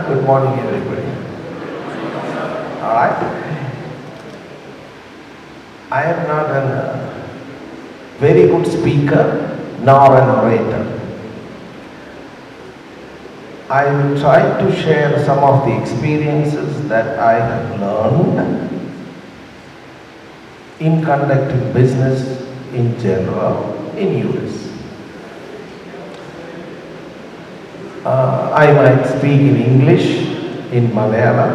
Good morning, everybody. All right. I am not a very good speaker nor an orator. I will try to share some of the experiences that I have learned in conducting business in general in US. I might speak in English, in Malayalam,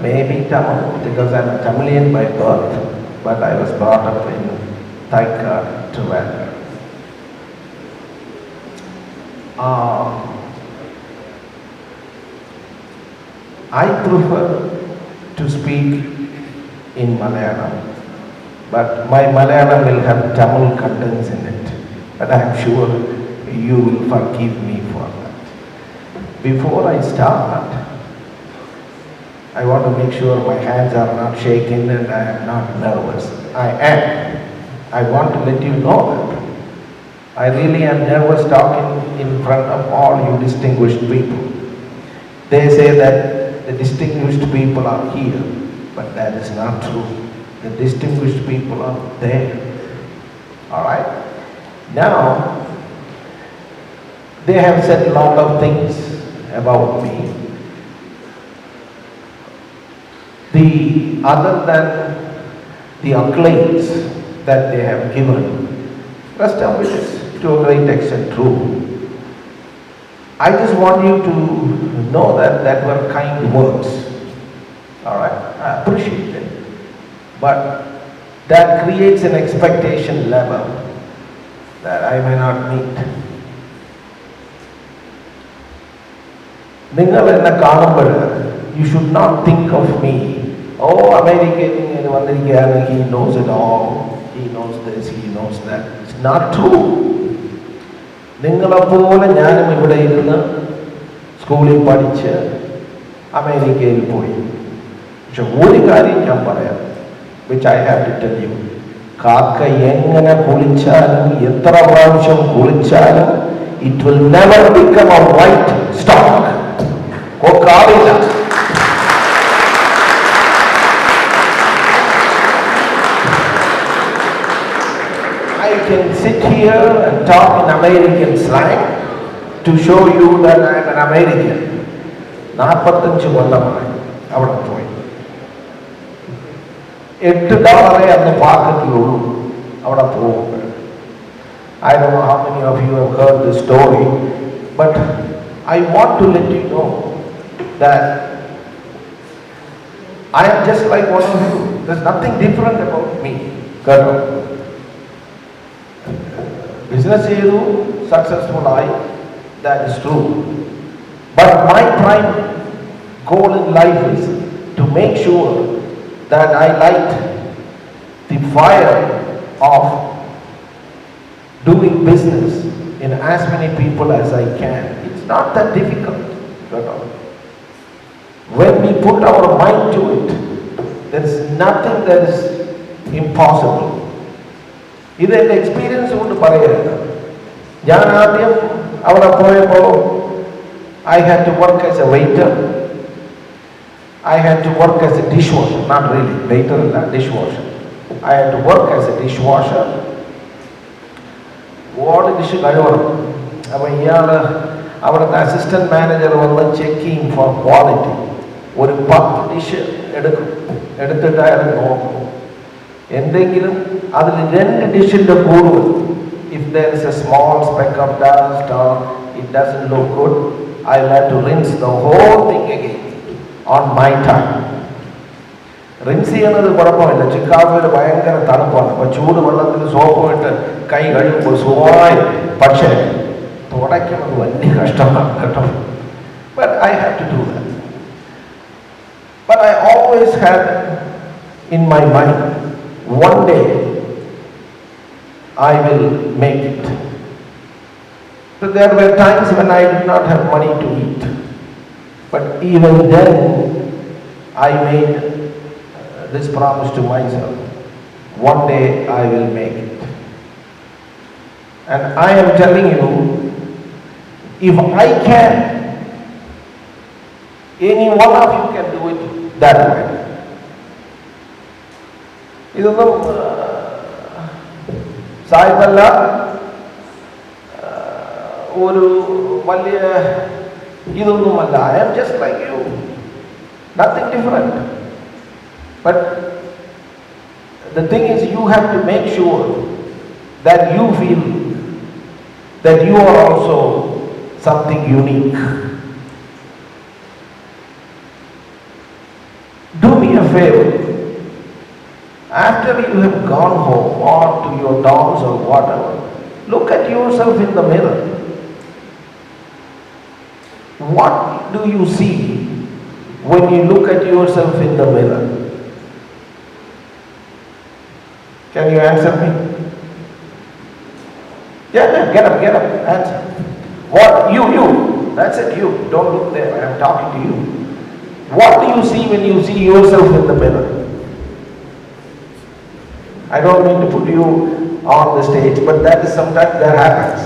maybe Tamil, because I'm a Tamilian by birth, but I was brought up in Taika, Trivandrum. I prefer to speak in Malayalam, but my Malayalam will have Tamil contents in it, but I am sure you will forgive me for that. Before I start, I want to make sure my hands are not shaking and I am not nervous. I am. I want to let you know that. I really am nervous talking in front of all you distinguished people. They say that the distinguished people are here, but that is not true. The distinguished people are there. Alright? Now, they have said a lot of things about me. Other than the acclaims that they have given, rest of it is to a great extent true. I just want you to know that were kind words. Alright, I appreciate it. But that creates an expectation level that I may not meet. You should not think of me, oh, American, he knows it all, he knows this, he knows that. It's not true. നിങ്ങളെപ്പോലെ ഞാനും ഇവിടെ ഇരുന്ന് സ്കൂളിൽ പഠിച്ച് അമേരിക്കയിൽ പോയി. പക്ഷെ ഒരു കാര്യം ഞാൻ പറയാം, which I have to tell you, കാക്ക എങ്ങനെ കുളിച്ചാലും എത്ര പ്രാവശ്യം കുളിച്ചാലും it will never become a white stock. കൊക്കാവില്ല. I can sit here and talk in American slang to show you that I am an American. 45 കൊല്ലമായി അവിടെ പോയി. $8 അന്ന് പാക്കറ്റിലുള്ളൂ അവിടെ പോകുമ്പോൾ. I don't know how many of you have heard this story, but I want to let you know that I am just like one of you. There's nothing different about me. Business chedu successful that is true. But my prime goal in life is to make sure that I light the fire of doing business in as many people as I can. It's not that difficult. When we put our mind to it, there is nothing that is impossible. This is an experience കൊണ്ട് പറയുന്നത്. ഞാൻ ആദ്യം അവിടെ പോയപ്പോൾ I had to work as a waiter. I had to work as a dishwasher. Not really, waiter അല്ല, dishwasher. I had to work as a dishwasher. ഓട് dish കഴിവണം. അപ്പോൾ ഇയാൾ അവിടുത്തെ അസിസ്റ്റന്റ് മാനേജർ വന്ന് ചെക്കിങ് ഫോർ ക്വാളിറ്റി. ഒരു 10 dish എടുക്കും, എടുത്തിട്ട് അയാൾ നോക്കും. എന്തെങ്കിലും അതിൽ 2 ഡിഷിൻ്റെ കൂടുതൽ, if there is a small speck of dust or it doesn't look good, I will have to rinse the whole thing again on my time. Rinse ചെയ്യുന്നത് കുഴപ്പമില്ല, ചിക്കാഗോയിൽ ഭയങ്കര തണുപ്പാണ്, അപ്പോൾ ചൂട് വെള്ളത്തിൽ സോപ്പ് ഇട്ട് കൈ കഴുകുമ്പോൾ സുഖമായി. പക്ഷേ തുടയ്ക്കുന്നത് വലിയ കഷ്ടമാണ് കേട്ടോ. But I have to do that. But I always had in my mind, one day I will make it. So there were times when I did not have money to eat. But even then, I made this promise to myself. One day I will make it. And I am telling you, if I can Any one of you can do it that way. ഇതൊന്നും സായിപ്പല്ല, ഒരു വലിയ ഇതൊന്നുമല്ല. I am just like you, nothing different. But the thing is, you have to make sure that you feel that you are also something unique. Do me a favor. After you have gone home or to your dorms or whatever, look at yourself in the mirror. What do you see when you look at yourself in the mirror? Can you answer me? Yeah, get up, answer. What? You. That's it, you. Don't look there, I am talking to you. What do you see when you see yourself in the mirror? I don't mean to put you on the stage, but that is sometimes that happens.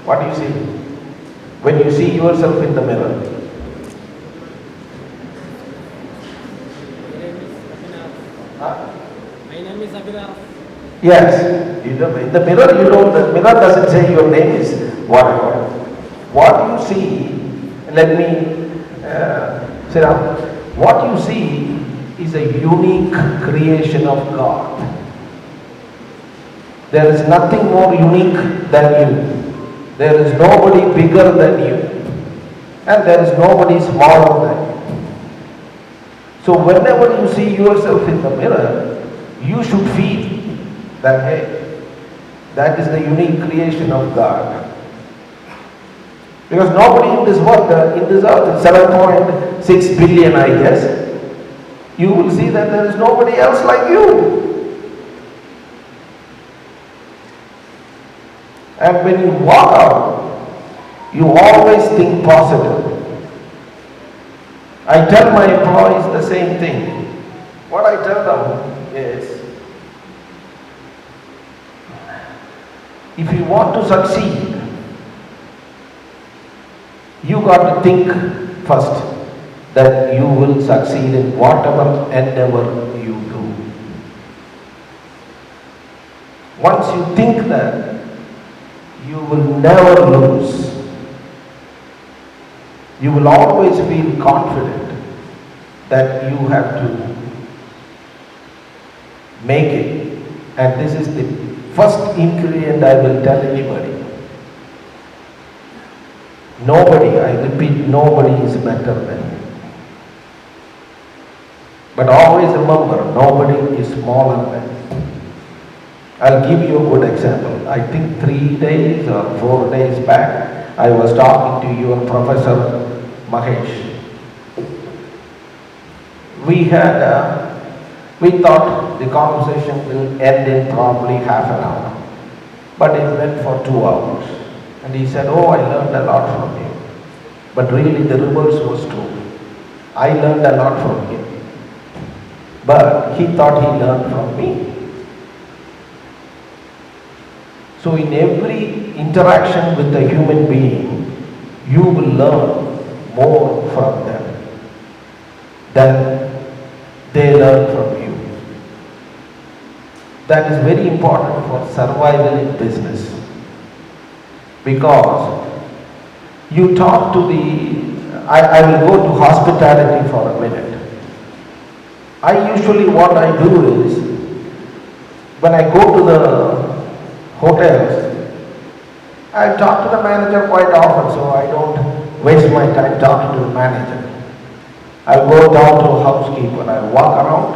What do you see when you see yourself in the mirror? My name is Abhinav. Yes, in the mirror you don't. The mirror doesn't say your name is whatever. What you see, let me sit down. What you see is a unique creation of God. There is nothing more unique than you. There is nobody bigger than you. And there is nobody smaller than you. So whenever you see yourself in the mirror, you should feel that, hey, that is the unique creation of God. Because nobody in this world, is 7.6 billion, I guess, you will see that there is nobody else like you. And when you walk out, you always think positive. I tell my employees the same thing. What I tell them is, if you want to succeed, you got to think first that you will succeed in whatever endeavor you do. Once you think that, you will never lose. You will always feel confident that you have to make it. And this is the first ingredient I will tell anybody. Nobody, I repeat, nobody is better than you. But always remember, nobody is smaller than you. I'll give you a good example. I think 3 days or 4 days back, I was talking to your Professor Mahesh. We thought the conversation will end in probably half an hour, but it went for 2 hours. And he said, oh, I learned a lot from you. But really the reverse was true. I learned a lot from him, but he thought he learned from me. So in every interaction with a human being, you will learn more from them than they learn from you. That is very important for survival in business. Because you talk to I will go to hospitality for a minute. What I do is, when I go to the hotels, I talk to the manager quite often, so I don't waste my time talking to the manager. I'll go down to a housekeeper, I'll walk around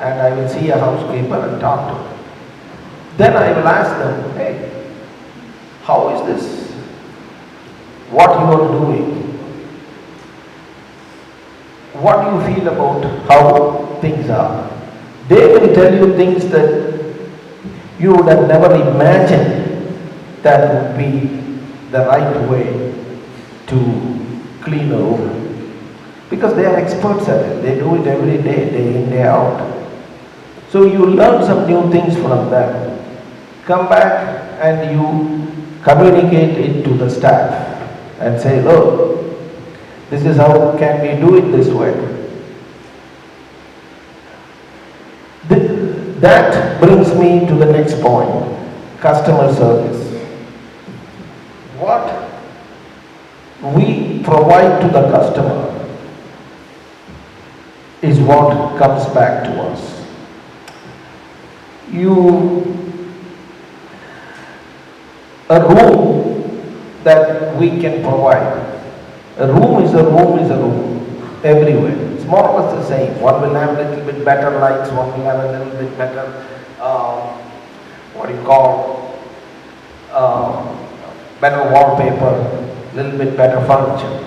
and I will see a housekeeper and talk to her. Then I will ask them, hey, how is this? What you are doing? What do you feel about how things are? They will tell you things that you would have never imagined that would be the right way to clean a room. Because they are experts at it. They do it every day, day in, day out. So you learn some new things from them. Come back and you communicate it to the staff and say, look, This is how can we do it this way. That brings me to the next point, customer service. What we provide to the customer is what comes back to us. A room that we can provide. A room is a room is a room everywhere. It's more or less the same. One will have a little bit better lights, one will have a little bit better, better wallpaper, little bit better furniture.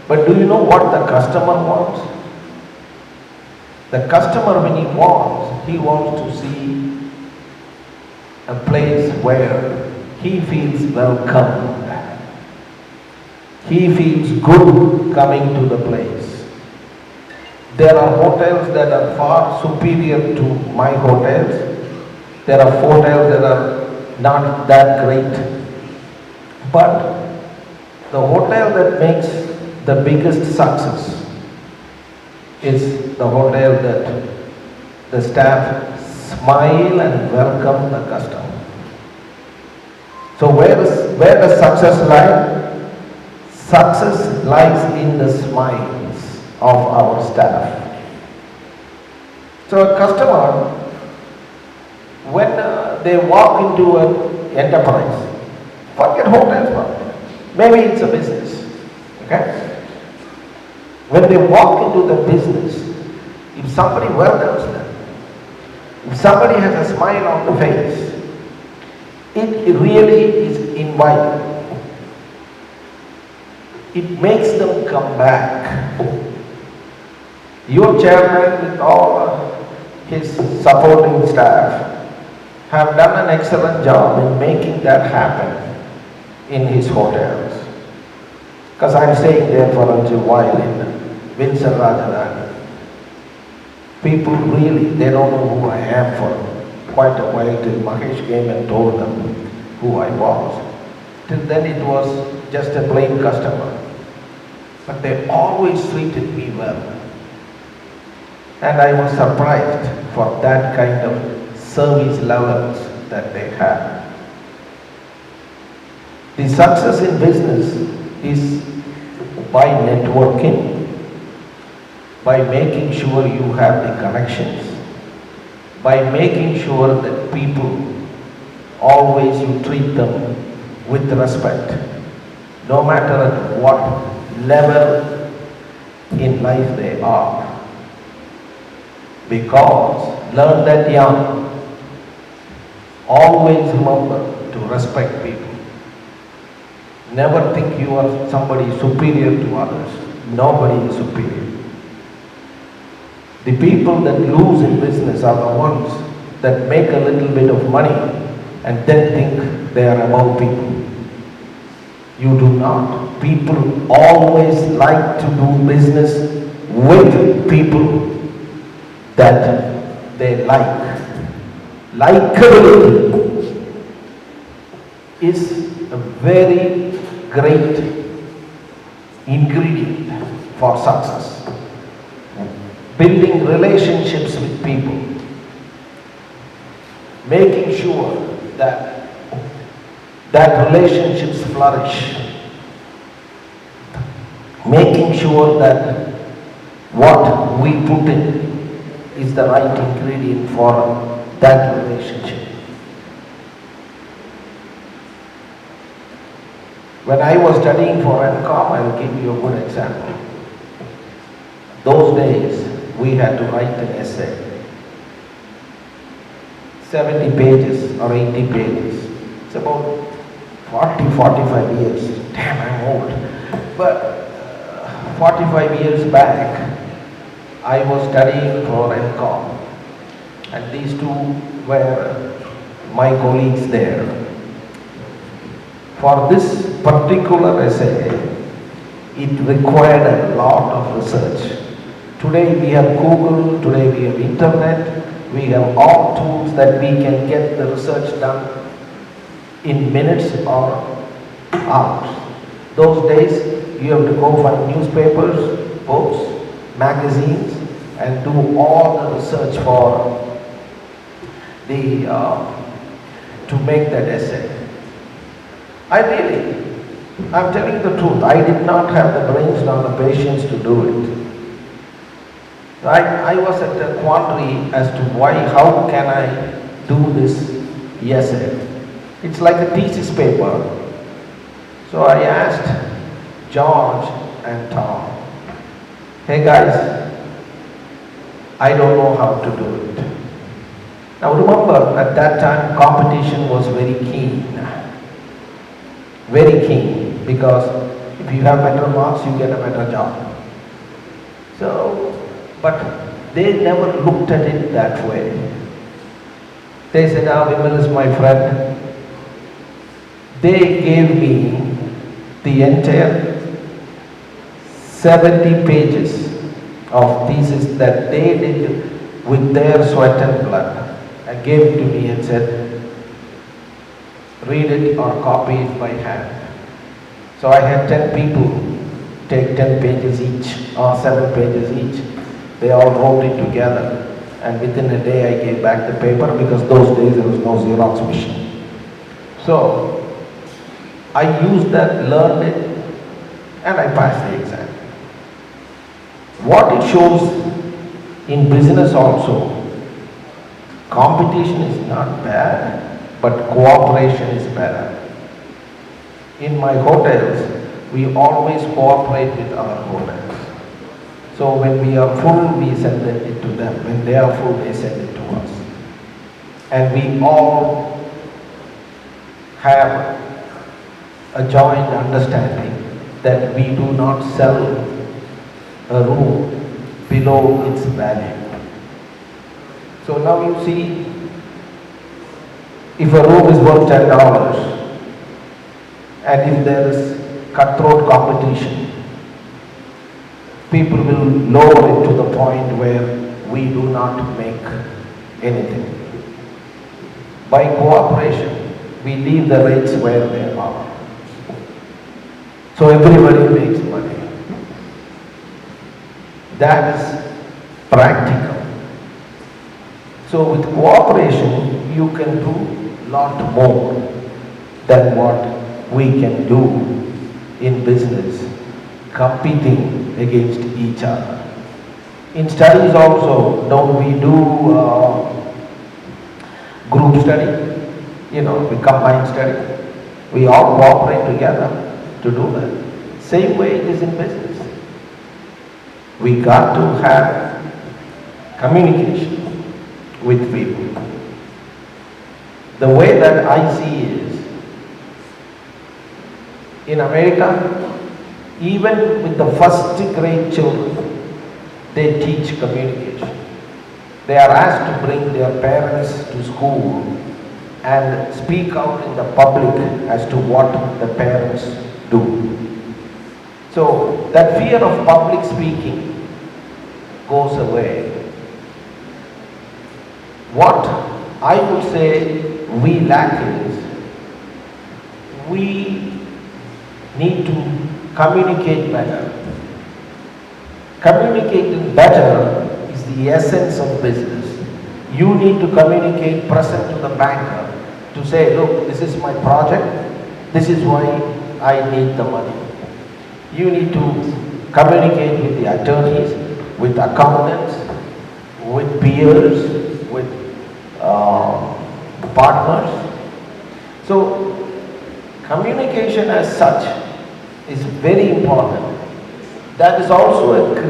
But do you know what the customer wants? The customer, when he wants to see a place where he feels welcome. He feels good coming to the place. There are hotels that are far superior to my hotels. There are hotels that are not that great. But the hotel that makes the biggest success is the hotel that the staff smile and welcome the customer. So where does success lie? Success lies in the smiles of our staff. So a customer, when they walk into an enterprise, forget hotels, maybe it's a business, okay? When they walk into the business, if somebody welcomes them, if somebody has a smile on the face, it really is inviting. It makes them come back. Your chairman with all his supporting staff have done an excellent job in making that happen in his hotels. Because I'm staying there for a while in Windsor Rajadhani. People really, they don't know who I am for quite a while till Mahesh came and told them who I was. Till then it was just a plain customer. But they always treated me well. And I was surprised for that kind of service levels that they had. The success in business is by networking, by making sure you have the connections, by making sure that people, always you treat them with respect, no matter at what level in life they are. Because, learn that young, always remember to respect people. Never think you are somebody superior to others. Nobody is superior. The people that lose in business are the ones that make a little bit of money and then think they are above people. You do not. People always like to do business with people that they like. Likability is a very great ingredient for success. Building relationships with people, making sure that relationships flourish, making sure that what we put in is the right ingredient for that relationship. When I was studying for MCOM, I will give you a good example. Those days, we had to write an essay. 70 pages or 80 pages. It's about 40-45 years. Damn, I'm old. But 45 years back, I was studying for MCOM. And these two were my colleagues there. For this particular essay, it required a lot of research. Today we have Google, today we have internet, we have all tools that we can get the research done in minutes or hours. Those days you have to go find newspapers, books, magazines, and do all the research for the to make that essay. I'm telling the truth, I did not have the brains nor the patience to do it. I was at a quandary as to how can I do this essay. It's like a thesis paper. So I asked George and Tom, hey guys, I don't know how to do it. Now remember, at that time competition was very keen, because if you have better marks, you get a better job. So, but they never looked at it that way. They said, Vimal is my friend. They gave me the entire 70 pages of thesis that they did with their sweat and blood and gave it to me and said, read it or copy it by hand. So I had 10 people take 10 pages each or 7 pages each. They all wrote it together, and within a day I gave back the paper, because those days there was no Xerox machine. So I used that, learned it, and I passed the exam. What it shows in business also, competition is not bad, but cooperation is better. In my hotels, we always cooperate with our hotels. So when we are full, we send it to them. When they are full, they send it to us. And we all have a joint understanding that we do not sell a room below its value. So now you see, if a room is worth $10, and if there is cutthroat competition, people will lower it to the point where we do not make anything. By cooperation, we leave the rates where they are. So everybody makes money. That is practical. So with cooperation, you can do a lot more than what we can do in business, competing against each other. In studies also, don't we do group study? We combine study. We all cooperate together to do that. Same way it is in business. We got to have communication with people. The way that I see is, in America, even with the first grade children, they teach communication. They are asked to bring their parents to school and speak out in the public as to what the parents do. So that fear of public speaking goes away. What I would say we lack is, we need to communicate better. Communicating better is the essence of business. You need to communicate present to the banker to say, look, this is my project, this is why I need the money. You need to communicate with the attorneys, with accountants, with peers, with partners. So communication as such is very important. That is also a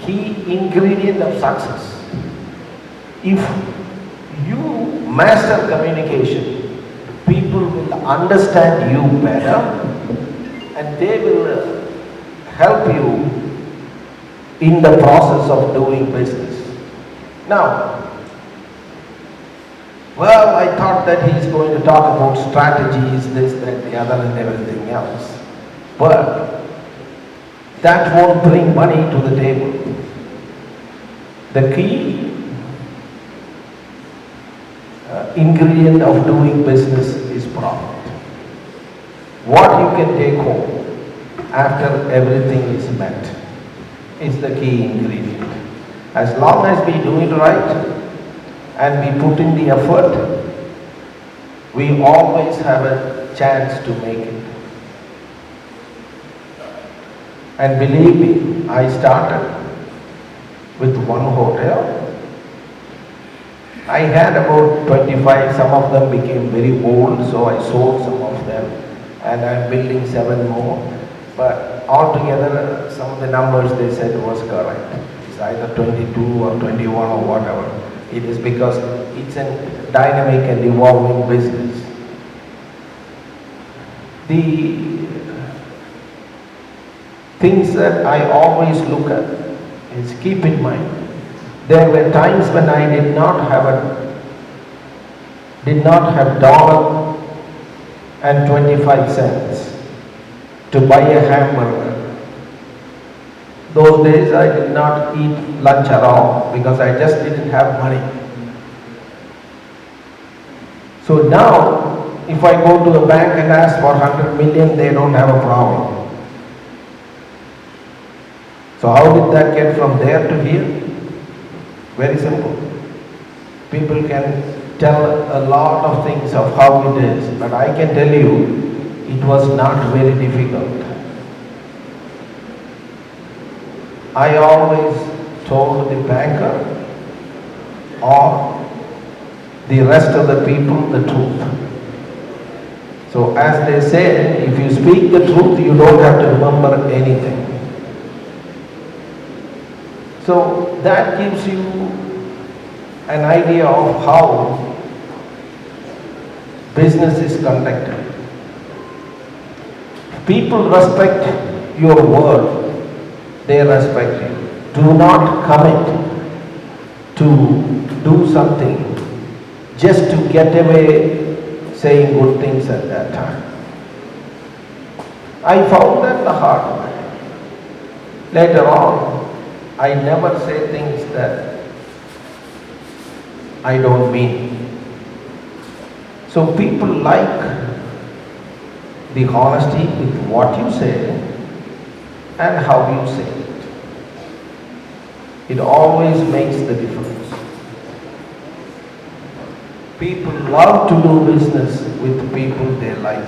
key ingredient of success. If you master communication, people will understand you better and they will help you in the process of doing business. Now, well, I thought that he's going to talk about strategies, this, that, the other, and everything else. But that won't bring money to the table. The key ingredient of doing business is profit. What you can take home after everything is met. It's the key ingredient. As long as we do it right and we put in the effort, we always have a chance to make it. And believe me, I started with one hotel. I had about 25, some of them became very old, so I sold some of them, and I'm building 7 more. But altogether, some of the numbers they said was correct. It's either 22 or 21 or whatever. It is because it's a dynamic and evolving business. The things that I always look at is, keep in mind, there were times when I did not have $1.25 to buy a hamburger. Those days I did not eat lunch at all because I just didn't have money. So now, if I go to a bank and ask for 100 million, they don't have a problem. So how did that get from there to here? Very simple. People can tell a lot of things of how it is, but I can tell you, it was not very difficult. I always told the banker or the rest of the people the truth. So as they say, if you speak the truth, you don't have to remember anything. So that gives you an idea of how business is conducted. People respect your word, they respect you. Do not commit to do something just to get away saying good things at that time. I found that the hard way. Later on, I never say things that I don't mean. So people like the honesty with what you say and how you say it. It always makes the difference. People love to do business with people they like.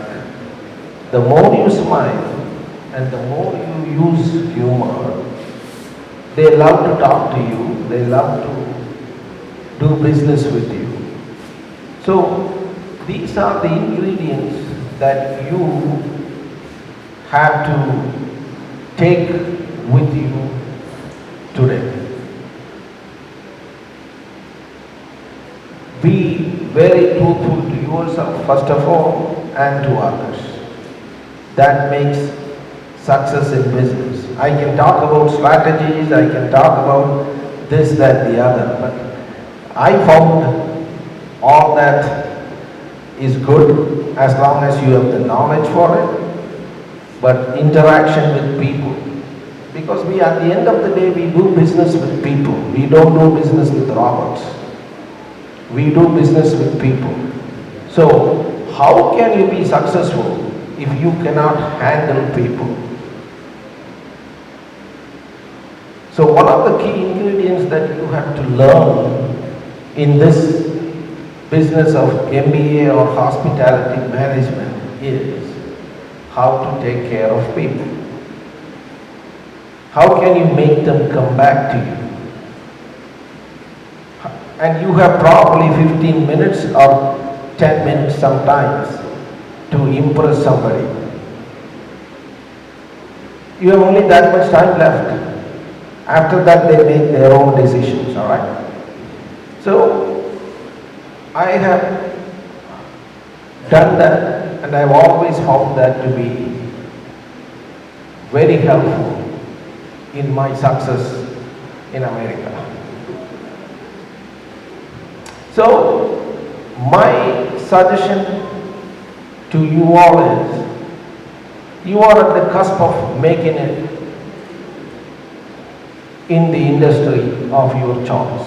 The more you smile and the more you use humor, they love to talk to you, they love to do business with you. So these are the ingredients that you have to take with you today. Be very truthful to yourself, first of all, and to others. That makes success in business. I can talk about strategies, I can talk about this, that, the other, but I found all that is good as long as you have the knowledge for it, but interaction with people. Because we, at the end of the day, we do business with people. We don't do business with robots. We do business with people. So, how can you be successful if you cannot handle people? So one of the key ingredients that you have to learn in this business of MBA or hospitality management is how to take care of people. How can you make them come back to you? And you have probably 15 minutes or 10 minutes sometimes to impress somebody. You have only that much time left. After that, they make their own decisions, all right? So, I have done that, and I've always found that to be very helpful in my success in America. So, my suggestion to you all is, you are at the cusp of making it in the industry of your choice,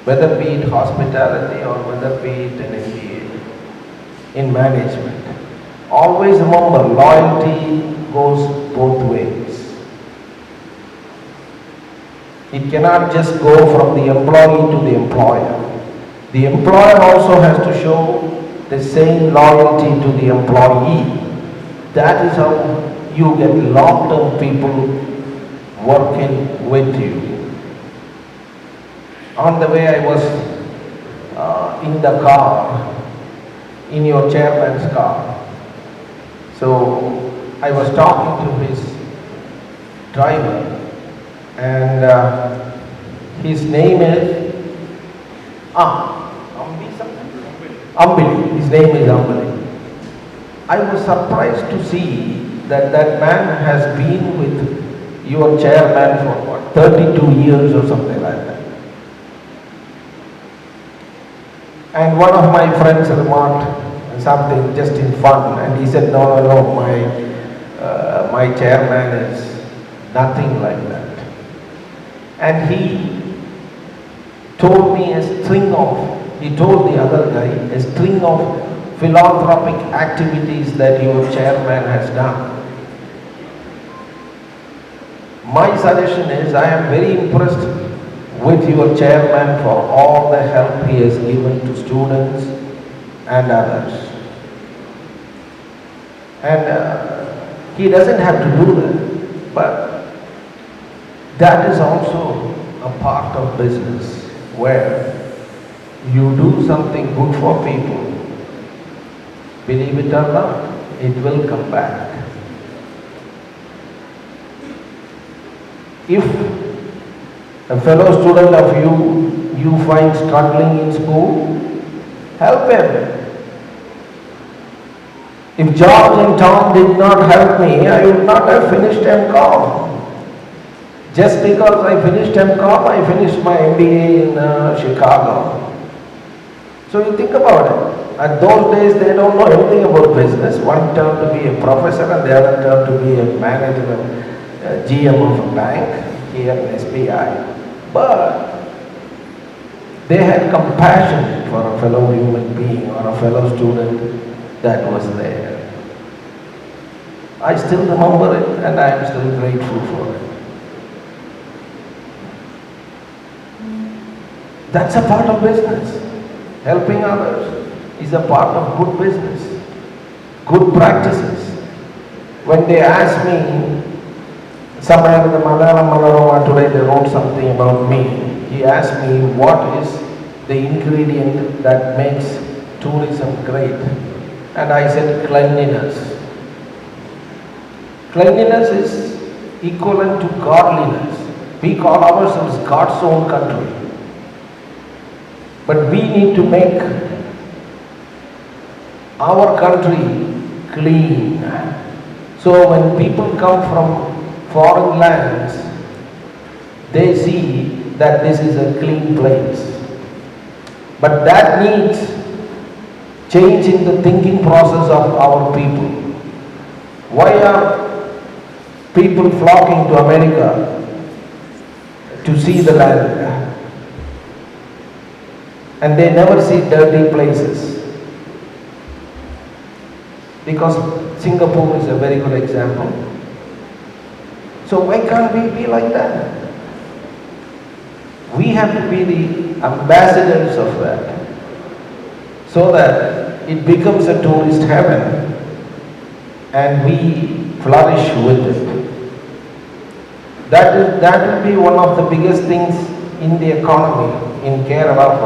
whether be it hospitality or whether be it an MBA in management. Always remember, loyalty goes both ways. It cannot just go from the employee to the employer. The employer also has to show the same loyalty to the employee. That is how you get long-term people working with you. On the way I was in the car, in your chairman's car. So I was talking to his driver, and his name is Ambili. His name is Ambili. I was surprised to see that that man has been with your chairman for what, 32 years or something like that. And one of my friends remarked something just in fun, and he said, no, my chairman is nothing like that. And he told me he told the other guy a string of philanthropic activities that your chairman has done. My suggestion is, I am very impressed with your chairman for all the help he has given to students and others. And he doesn't have to do that, but that is also a part of business where you do something good for people. Believe it or not, it will come back. If a fellow student of you find struggling in school, help him. If George and Tom did not help me, I would not have finished MCom. Just because I finished MCom, I finished my MBA in Chicago. So you think about it. At those days, they don't know anything about business. One turned to be a professor and the other turned to be a manager, a GM of a bank here in SBI. But they had compassion for a fellow human being or a fellow student that was there. I still remember it, and I am still grateful for it. That's a part of business. Helping others is a part of good business, good practices. When they ask me, somewhere in the Malayalam Manorama today they wrote something about me. He asked me what is the ingredient that makes tourism great. And I said cleanliness. Cleanliness is equivalent to godliness. We call ourselves God's own country. But we need to make our country clean. So when people come from foreign lands, they see that this is a clean place. But that needs change in the thinking process of our people. Why are people flocking to America to see the land? And they never see dirty places. Because Singapore is a very good example. So why can't we be like that? We have to be the ambassadors of that, so that it becomes a tourist heaven and we flourish with it. That will be one of the biggest things in the economy in Kerala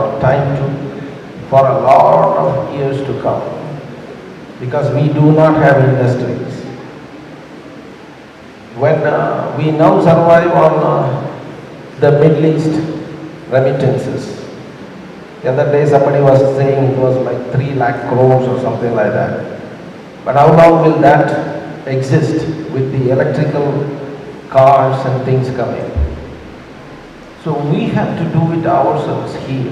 for a lot of years to come, because we do not have industries. When we now survive on the Middle East remittances. The other day somebody was saying it was like 3 lakh crores or something like that. But how long will that exist with the electrical cars and things coming? So we have to do it ourselves here.